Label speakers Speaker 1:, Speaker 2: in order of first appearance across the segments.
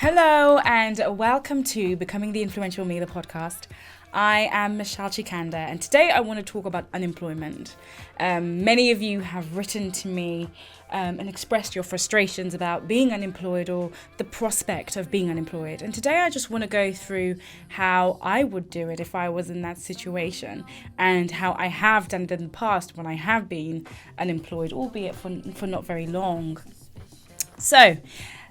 Speaker 1: Hello and welcome to Becoming the Influential Me, the podcast. I am Michelle Chikanda and today I want to talk about unemployment. Many of you have written to me and expressed your frustrations about being unemployed or the prospect of being unemployed. And today I just want to go through how I would do it if I was in that situation and how I have done it in the past when I have been unemployed, albeit for not very long. So,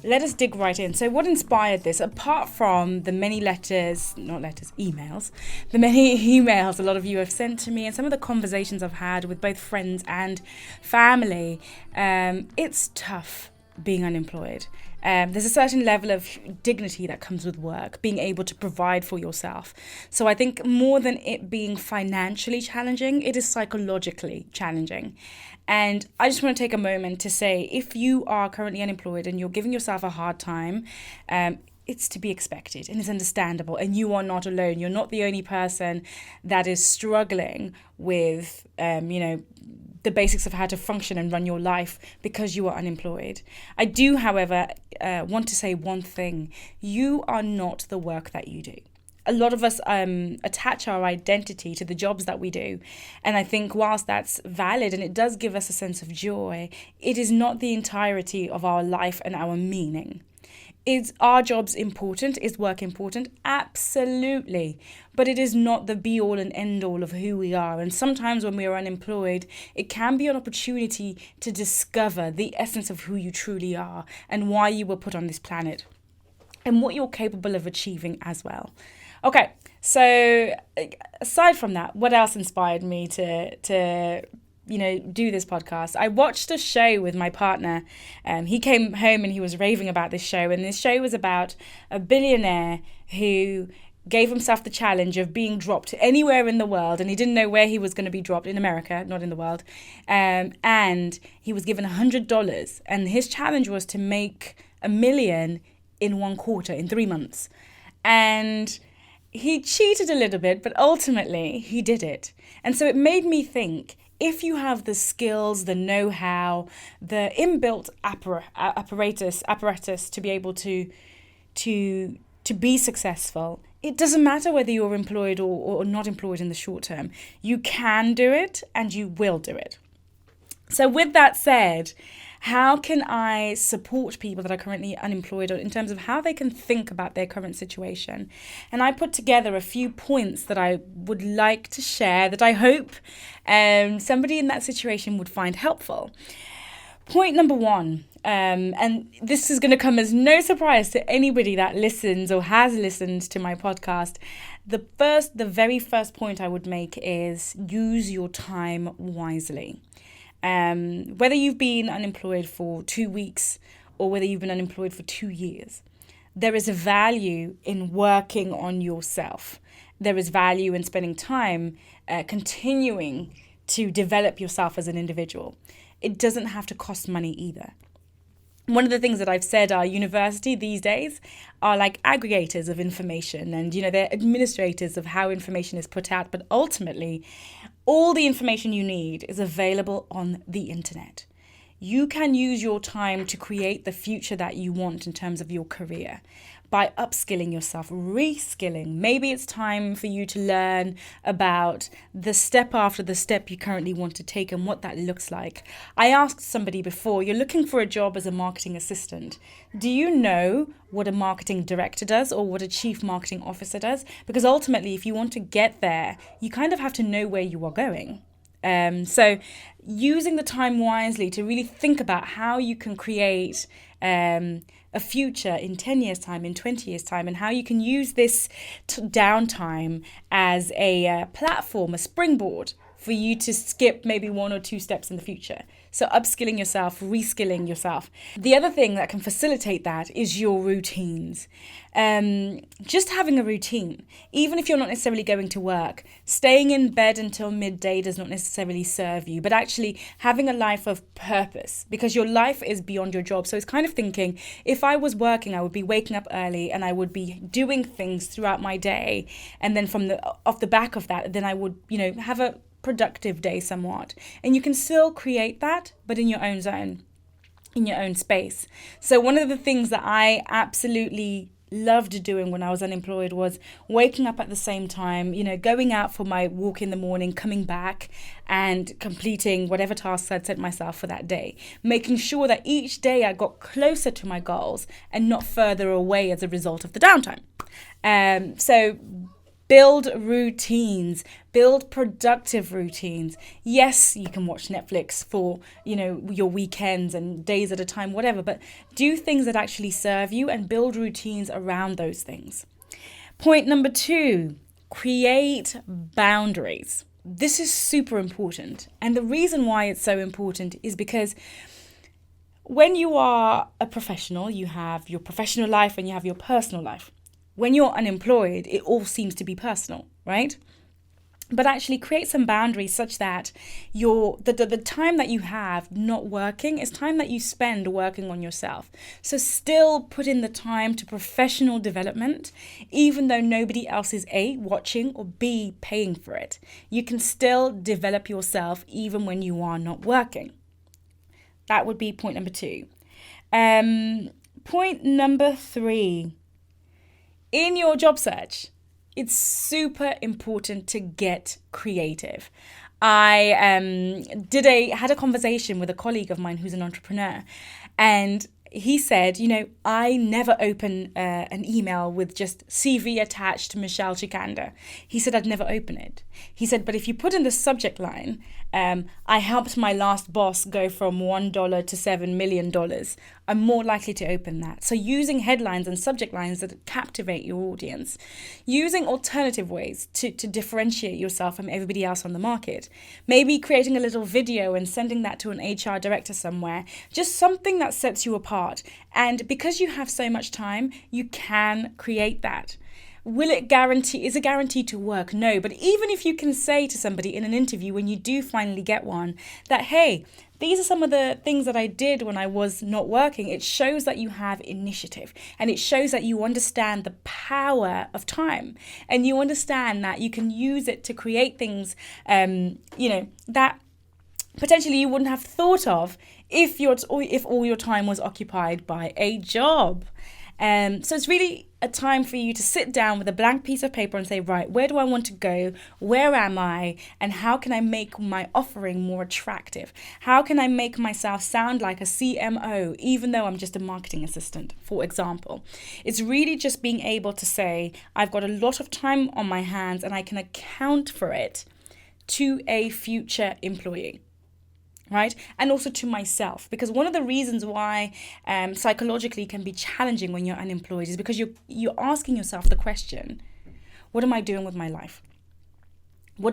Speaker 1: let us dig right in. So what inspired this, apart from the many emails, the many emails a lot of you have sent to me and some of the conversations I've had with both friends and family, it's tough being unemployed. There's a certain level of dignity that comes with work, being able to provide for yourself. So I think more than it being financially challenging, it is psychologically challenging. And I just want to take a moment to say, if you are currently unemployed and you're giving yourself a hard time, it's to be expected and it's understandable, and you are not alone. You're not the only person that is struggling with, the basics of how to function and run your life because you are unemployed. I do, however, want to say one thing. You are not the work that you do. A lot of us attach our identity to the jobs that we do. And I think whilst that's valid and it does give us a sense of joy, it is not the entirety of our life and our meaning. Is our jobs important? Is work important? Absolutely. But it is not the be all and end all of who we are. And sometimes when we are unemployed, it can be an opportunity to discover the essence of who you truly are and why you were put on this planet and what you're capable of achieving as well. Okay, so aside from that, what else inspired me to do this podcast? I watched a show with my partner. He came home and he was raving about this show. And this show was about a billionaire who gave himself the challenge of being dropped anywhere in the world. And he didn't know where he was going to be dropped, in America, not in the world. And he was given $100. And his challenge was to make $1 million in 1 quarter, in 3 months. And he cheated a little bit, but ultimately he did it. And so it made me think, if you have the skills, the know-how, the inbuilt apparatus to be able to be successful, it doesn't matter whether you're employed or not employed in the short term. You can do it and you will do it. So with that said, how can I support people that are currently unemployed in terms of how they can think about their current situation? And I put together a few points that I would like to share that I hope somebody in that situation would find helpful. Point number 1, and this is going to come as no surprise to anybody that listens or has listened to my podcast. The very first point I would make is use your time wisely. Whether you've been unemployed for 2 weeks or whether you've been unemployed for 2 years, there is a value in working on yourself. There is value in spending time continuing to develop yourself as an individual. It doesn't have to cost money either. One of the things that I've said are university these days are like aggregators of information, and they're administrators of how information is put out, but ultimately all the information you need is available on the internet. You can use your time to create the future that you want in terms of your career by upskilling yourself, reskilling. Maybe it's time for you to learn about the step after the step you currently want to take and what that looks like. I asked somebody before, you're looking for a job as a marketing assistant. Do you know what a marketing director does or what a chief marketing officer does? Because ultimately, if you want to get there, you kind of have to know where you are going. So using the time wisely to really think about how you can create a future in 10 years' time, in 20 years' time, and how you can use this downtime as a platform, a springboard for you to skip maybe 1 or 2 steps in the future. So upskilling yourself, reskilling yourself. The other thing that can facilitate that is your routines. Just having a routine, even if you're not necessarily going to work, staying in bed until midday does not necessarily serve you, but actually having a life of purpose, because your life is beyond your job. So it's kind of thinking, if I was working, I would be waking up early and I would be doing things throughout my day. And then off the back of that, then I would, have a productive day somewhat. And you can still create that, but in your own zone. in your own space. So one of the things that I absolutely loved doing when I was unemployed was waking up at the same time, going out for my walk in the morning, coming back and completing whatever tasks I'd set myself for that day, making sure that each day I got closer to my goals and not further away as a result of the downtime. So build routines, build productive routines. Yes, you can watch Netflix for, your weekends and days at a time, whatever, but do things that actually serve you and build routines around those things. Point number 2, create boundaries. This is super important. And the reason why it's so important is because when you are a professional, you have your professional life and you have your personal life. When you're unemployed, it all seems to be personal, right? But actually create some boundaries such that the time that you have not working is time that you spend working on yourself. So still put in the time to professional development, even though nobody else is A, watching, or B, paying for it. You can still develop yourself even when you are not working. That would be point number 2. Point number 3. In your job search, it's super important to get creative. I had a conversation with a colleague of mine who's an entrepreneur, and he said, I never open an email with just CV attached Michelle Chikanda. He said, I'd never open it. He said, but if you put in the subject line, I helped my last boss go from $1 to $7 million, I'm more likely to open that. So using headlines and subject lines that captivate your audience, using alternative ways to differentiate yourself from everybody else on the market, maybe creating a little video and sending that to an HR director somewhere, just something that sets you apart. And because you have so much time, you can create that. Is it guaranteed to work? No, but even if you can say to somebody in an interview when you do finally get one that, hey, these are some of the things that I did when I was not working, it shows that you have initiative and it shows that you understand the power of time and you understand that you can use it to create things, that potentially you wouldn't have thought of if all your time was occupied by a job. So it's really a time for you to sit down with a blank piece of paper and say, right, where do I want to go? Where am I? And how can I make my offering more attractive? How can I make myself sound like a CMO, even though I'm just a marketing assistant, for example? It's really just being able to say, I've got a lot of time on my hands and I can account for it to a future employee. Right? And also to myself, because one of the reasons why psychologically can be challenging when you're unemployed is because you're asking yourself the question, what am I doing with my life?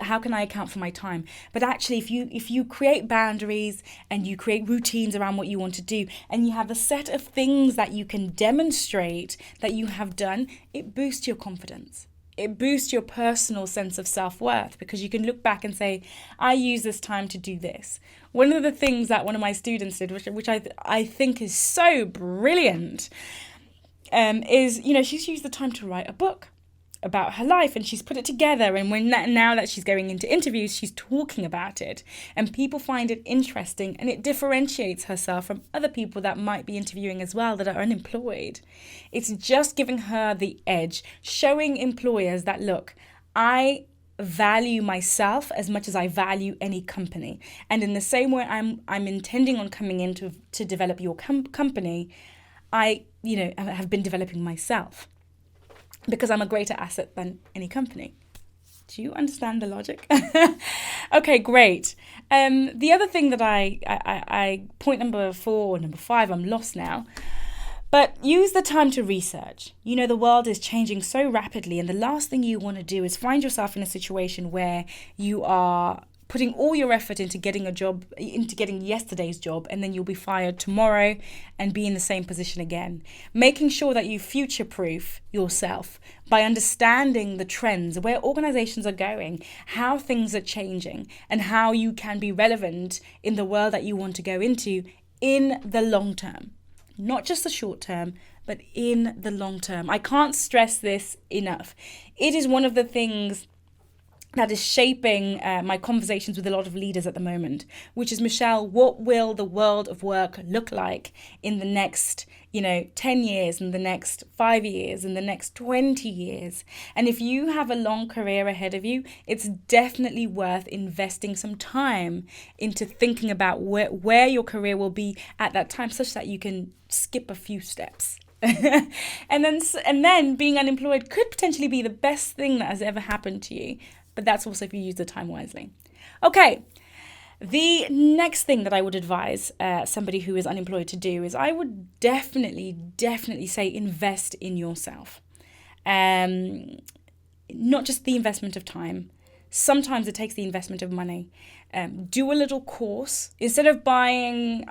Speaker 1: How can I account for my time? But actually, if you create boundaries and you create routines around what you want to do, and you have a set of things that you can demonstrate that you have done, it boosts your confidence. It boosts your personal sense of self-worth because you can look back and say, I use this time to do this. One of the things that one of my students did, which I think is so brilliant, is, she's used the time to write a book about her life and she's put it together, and now that she's going into interviews, she's talking about it and people find it interesting and it differentiates herself from other people that might be interviewing as well that are unemployed. It's just giving her the edge, showing employers that, look, I value myself as much as I value any company, and in the same way I'm intending on coming in to develop your company, I have been developing myself because I'm a greater asset than any company. Do you understand the logic? Okay, great. The other thing that I point number 4 or number 5, I'm lost now. But use the time to research. The world is changing so rapidly, and the last thing you want to do is find yourself in a situation where you are putting all your effort into getting yesterday's job, and then you'll be fired tomorrow and be in the same position again. Making sure that you future-proof yourself by understanding the trends, where organizations are going, how things are changing, and how you can be relevant in the world that you want to go into in the long term. Not just the short term, but in the long term. I can't stress this enough. It is one of the things that is shaping my conversations with a lot of leaders at the moment, which is, Michelle, what will the world of work look like in the next, 10 years, in the next 5 years, in the next 20 years? And if you have a long career ahead of you, it's definitely worth investing some time into thinking about where your career will be at that time, such that you can skip a few steps. and then being unemployed could potentially be the best thing that has ever happened to you. But that's also if you use the time wisely. Okay, the next thing that I would advise somebody who is unemployed to do is, I would definitely say invest in yourself. Not just the investment of time. Sometimes it takes the investment of money. Do a little course instead of buying,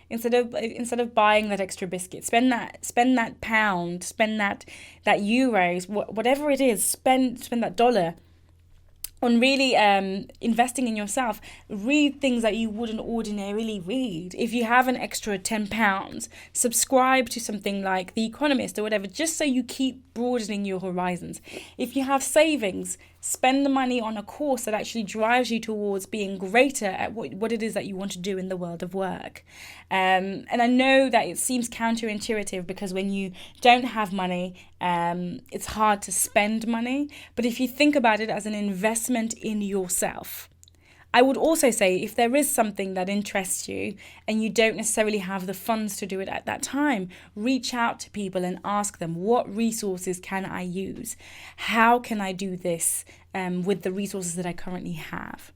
Speaker 1: instead of buying that extra biscuit. Spend that pound, spend that euros, whatever it is. Spend that dollar on really investing in yourself. Read things that you wouldn't ordinarily read. If you have an extra £10, subscribe to something like The Economist or whatever, just so you keep broadening your horizons. If you have savings, spend the money on a course that actually drives you towards being greater at what it is that you want to do in the world of work. And I know that it seems counterintuitive, because when you don't have money, it's hard to spend money. But if you think about it as an investment in yourself, I would also say, if there is something that interests you and you don't necessarily have the funds to do it at that time, reach out to people and ask them, what resources can I use? How can I do this with the resources that I currently have?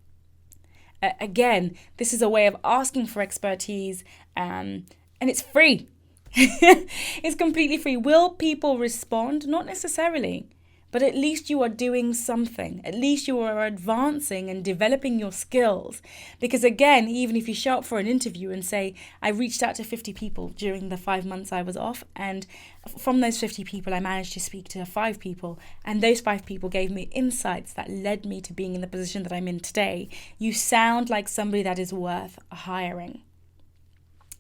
Speaker 1: Again, this is a way of asking for expertise, and it's free. It's completely free. Will people respond? Not necessarily. But at least you are doing something. At least you are advancing and developing your skills. Because again, even if you show up for an interview and say, I reached out to 50 people during the 5 months I was off, and from those 50 people, I managed to speak to 5 people, and those 5 people gave me insights that led me to being in the position that I'm in today. You sound like somebody that is worth hiring.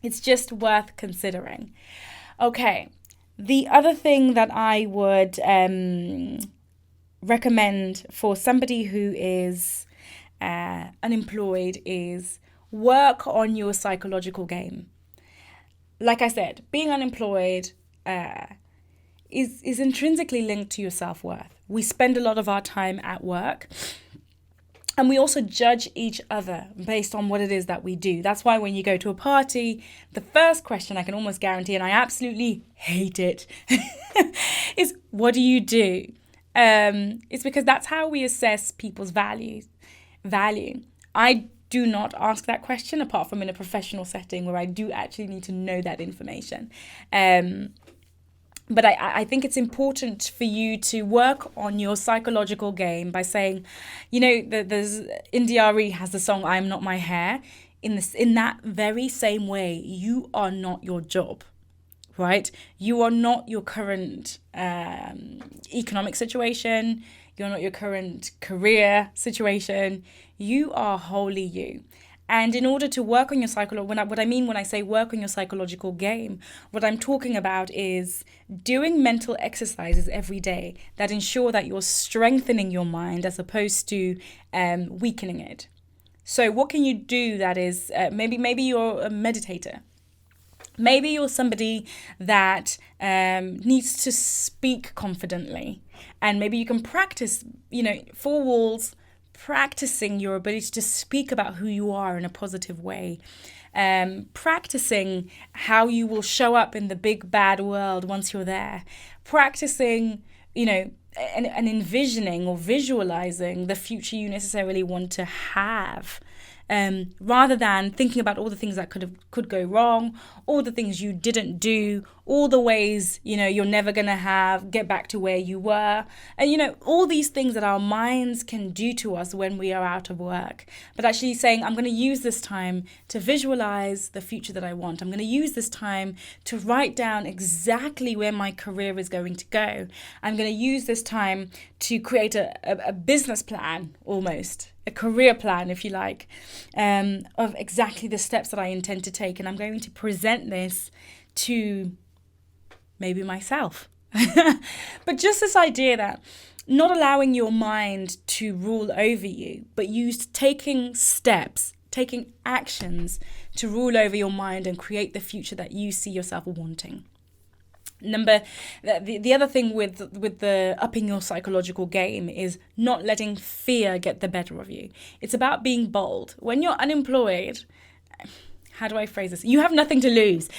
Speaker 1: It's just worth considering. Okay. The other thing that I would recommend for somebody who is unemployed is work on your psychological game. Like I said, being unemployed is intrinsically linked to your self-worth. We spend a lot of our time at work. And we also judge each other based on what it is that we do. That's why when you go to a party, the first question I can almost guarantee, and I absolutely hate it, is, what do you do? It's because that's how we assess people's value. I do not ask that question, apart from in a professional setting where I do actually need to know that information. But I think it's important for you to work on your psychological game by saying, there's India Arie has the song "I'm Not My Hair." In that very same way, you are not your job, right? You are not your current economic situation. You're not your current career situation. You are wholly you. And in order to work on your what I mean when I say work on your psychological game, what I'm talking about is doing mental exercises every day that ensure that you're strengthening your mind as opposed to weakening it. So what can you do that is, maybe you're a meditator. Maybe you're somebody that needs to speak confidently. And maybe you can practice, 4 walls, practicing your ability to speak about who you are in a positive way, practicing how you will show up in the big bad world once you're there, practicing, and envisioning or visualizing the future you necessarily want to have. Rather than thinking about all the things that could go wrong, all the things you didn't do, all the ways, you're never going to get back to where you were. And, all these things that our minds can do to us when we are out of work. But actually saying, I'm going to use this time to visualize the future that I want. I'm going to use this time to write down exactly where my career is going to go. I'm going to use this time to create a business plan, almost. A career plan, if you like, of exactly the steps that I intend to take. And I'm going to present this to maybe myself. But just this idea that not allowing your mind to rule over you, but taking steps, taking actions to rule over your mind and create the future that you see yourself wanting. The other thing with the upping your psychological game is not letting fear get the better of you. It's about being bold. When you're unemployed, how do I phrase this? You have nothing to lose.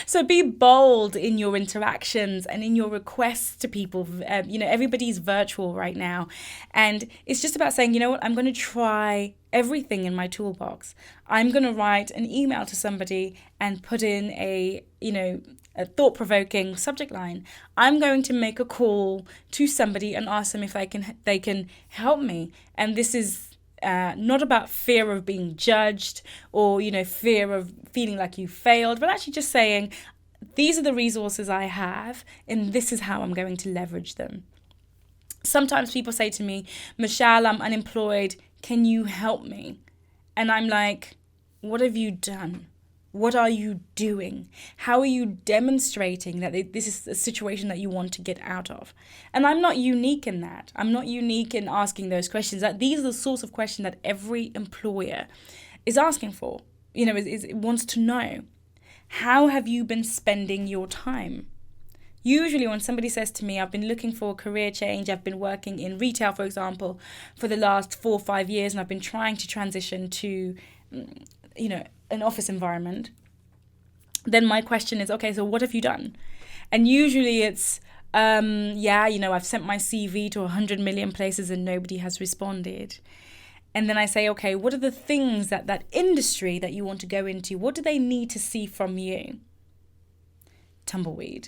Speaker 1: So be bold in your interactions and in your requests to people. Everybody's virtual right now. And it's just about saying, you know what, I'm going to try everything in my toolbox. I'm going to write an email to somebody and put in a thought-provoking subject line. I'm going to make a call to somebody and ask them if they can help me. And this is not about fear of being judged or, fear of feeling like you failed, but actually just saying, these are the resources I have and this is how I'm going to leverage them. Sometimes people say to me, Michelle, I'm unemployed. Can you help me? And I'm like, what have you done? What are you doing? How are you demonstrating that this is a situation that you want to get out of? And I'm not unique in that. I'm not unique in asking those questions. That these are the sorts of questions that every employer is asking for. It wants to know. How have you been spending your time? Usually when somebody says to me, I've been looking for a career change, I've been working in retail, for example, for the last 4 or 5 years, and I've been trying to transition to, an office environment, then my question is, okay, so what have you done? And usually it's, I've sent my CV to 100 million places and nobody has responded. And then I say, okay, what are the things that industry that you want to go into, what do they need to see from you? Tumbleweed.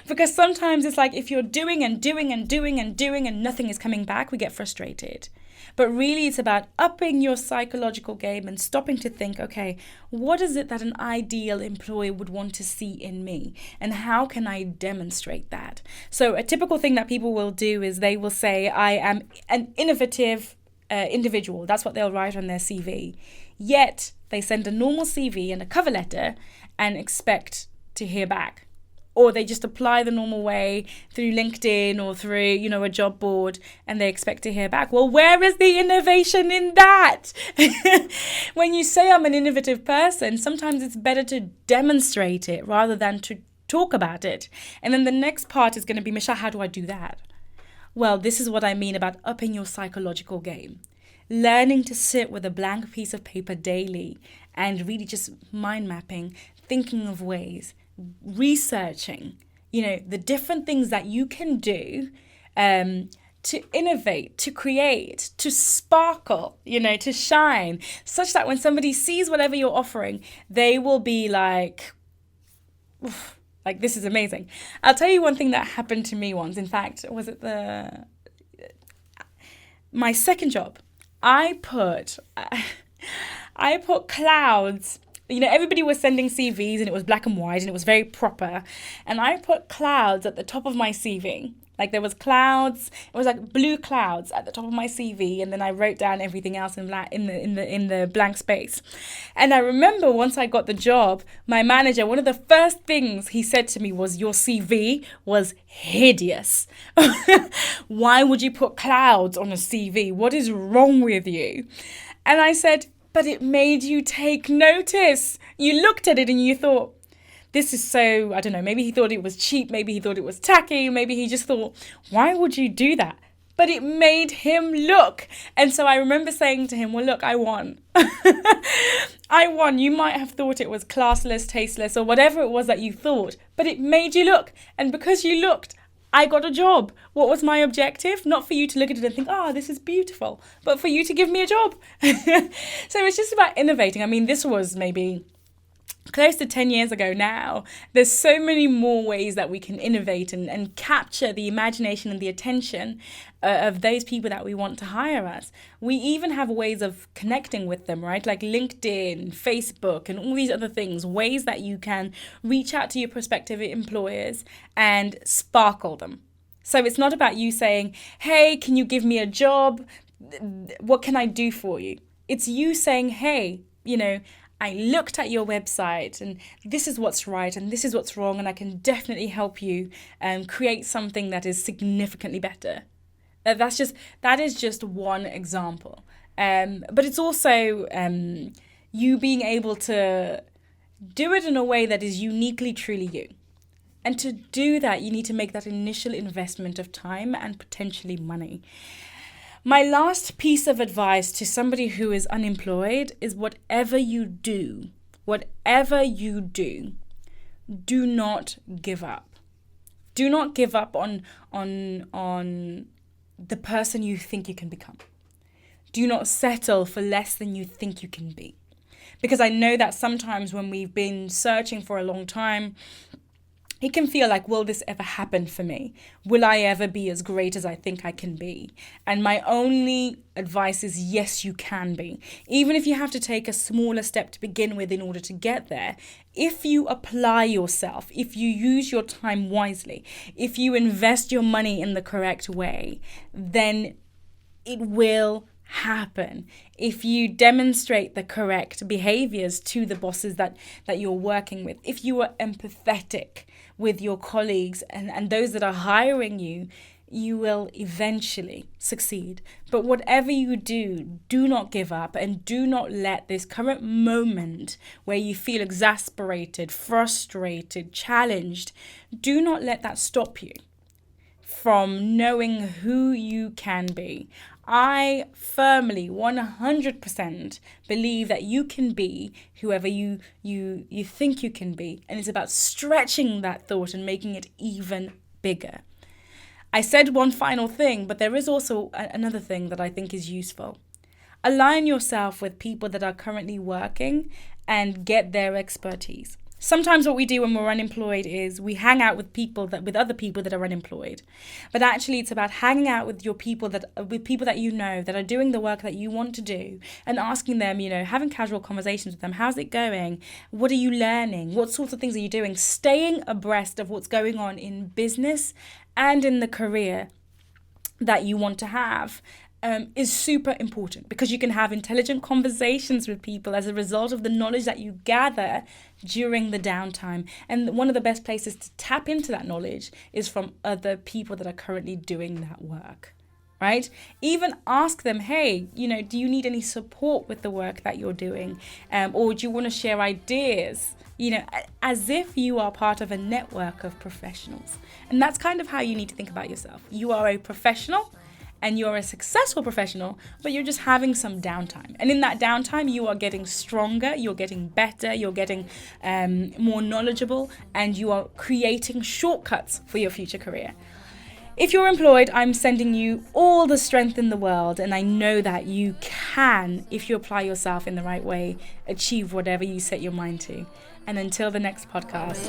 Speaker 1: Because sometimes it's like if you're doing and doing and doing and doing and nothing is coming back, we get frustrated. But really it's about upping your psychological game and stopping to think, okay, what is it that an ideal employer would want to see in me? And how can I demonstrate that? So a typical thing that people will do is they will say, I am an innovative individual. That's what they'll write on their CV. Yet they send a normal CV and a cover letter and expect to hear back. Or they just apply the normal way through LinkedIn or through, a job board and they expect to hear back. Well, where is the innovation in that? When you say I'm an innovative person, sometimes it's better to demonstrate it rather than to talk about it. And then the next part is going to be, Michelle, how do I do that? Well, this is what I mean about upping your psychological game. Learning to sit with a blank piece of paper daily and really just mind mapping, thinking of ways, researching, the different things that you can do to innovate, to create, to sparkle, to shine, such that when somebody sees whatever you're offering, they will be like, oof, like, this is amazing. I'll tell you one thing that happened to me once. In fact, was it my second job? I put clouds. Everybody was sending CVs and it was black and white and it was very proper. And I put clouds at the top of my CV. Like there was clouds, it was like blue clouds at the top of my CV, and then I wrote down everything else in the blank space. And I remember once I got the job, my manager, one of the first things he said to me was, your CV was hideous. Why would you put clouds on a CV? What is wrong with you? And I said, but it made you take notice. You looked at it and you thought, this is so, I don't know, maybe he thought it was cheap, maybe he thought it was tacky, maybe he just thought, why would you do that? But it made him look. And so I remember saying to him, well, look, I won. I won. You might have thought it was classless, tasteless, or whatever it was that you thought, but it made you look. And because you looked, I got a job. What was my objective? Not for you to look at it and think, this is beautiful, but for you to give me a job. So it's just about innovating. I mean, this was maybe close to 10 years ago now. There's so many more ways that we can innovate and capture the imagination and the attention of those people that we want to hire us. We even have ways of connecting with them, right? Like LinkedIn, Facebook, and all these other things, ways that you can reach out to your prospective employers and sparkle them. So it's not about you saying, hey, can you give me a job? What can I do for you? It's you saying, hey, I looked at your website and this is what's right and this is what's wrong, and I can definitely help you create something that is significantly better. That is just one example. But it's also you being able to do it in a way that is uniquely, truly you. And to do that, you need to make that initial investment of time and potentially money. My last piece of advice to somebody who is unemployed is whatever you do, do not give up. Do not give up on the person you think you can become. Do not settle for less than you think you can be. Because I know that sometimes when we've been searching for a long time, it can feel like, will this ever happen for me? Will I ever be as great as I think I can be? And my only advice is, yes, you can be. Even if you have to take a smaller step to begin with in order to get there, if you apply yourself, if you use your time wisely, if you invest your money in the correct way, then it will happen. If you demonstrate the correct behaviors to the bosses that you're working with, if you are empathetic with your colleagues and those that are hiring you, you will eventually succeed. But whatever you do, do not give up, and do not let this current moment where you feel exasperated, frustrated, challenged, do not let that stop you from knowing who you can be. I firmly, 100% believe that you can be whoever you think you can be. And it's about stretching that thought and making it even bigger. I said one final thing, but there is also another thing that I think is useful. Align yourself with people that are currently working and get their expertise. Sometimes what we do when we're unemployed is we hang out with other people that are unemployed. But actually it's about hanging out with people that you know that are doing the work that you want to do, and asking them, having casual conversations with them. How's it going? What are you learning? What sorts of things are you doing? Staying abreast of what's going on in business and in the career that you want to have is super important, because you can have intelligent conversations with people as a result of the knowledge that you gather during the downtime. And one of the best places to tap into that knowledge is from other people that are currently doing that work, right? Even ask them, hey, do you need any support with the work that you're doing? Or do you want to share ideas? As if you are part of a network of professionals. And that's kind of how you need to think about yourself. You are a professional, and you're a successful professional, but you're just having some downtime. And in that downtime, you are getting stronger, you're getting better, you're getting more knowledgeable, and you are creating shortcuts for your future career. If you're employed, I'm sending you all the strength in the world, and I know that you can, if you apply yourself in the right way, achieve whatever you set your mind to. And until the next podcast.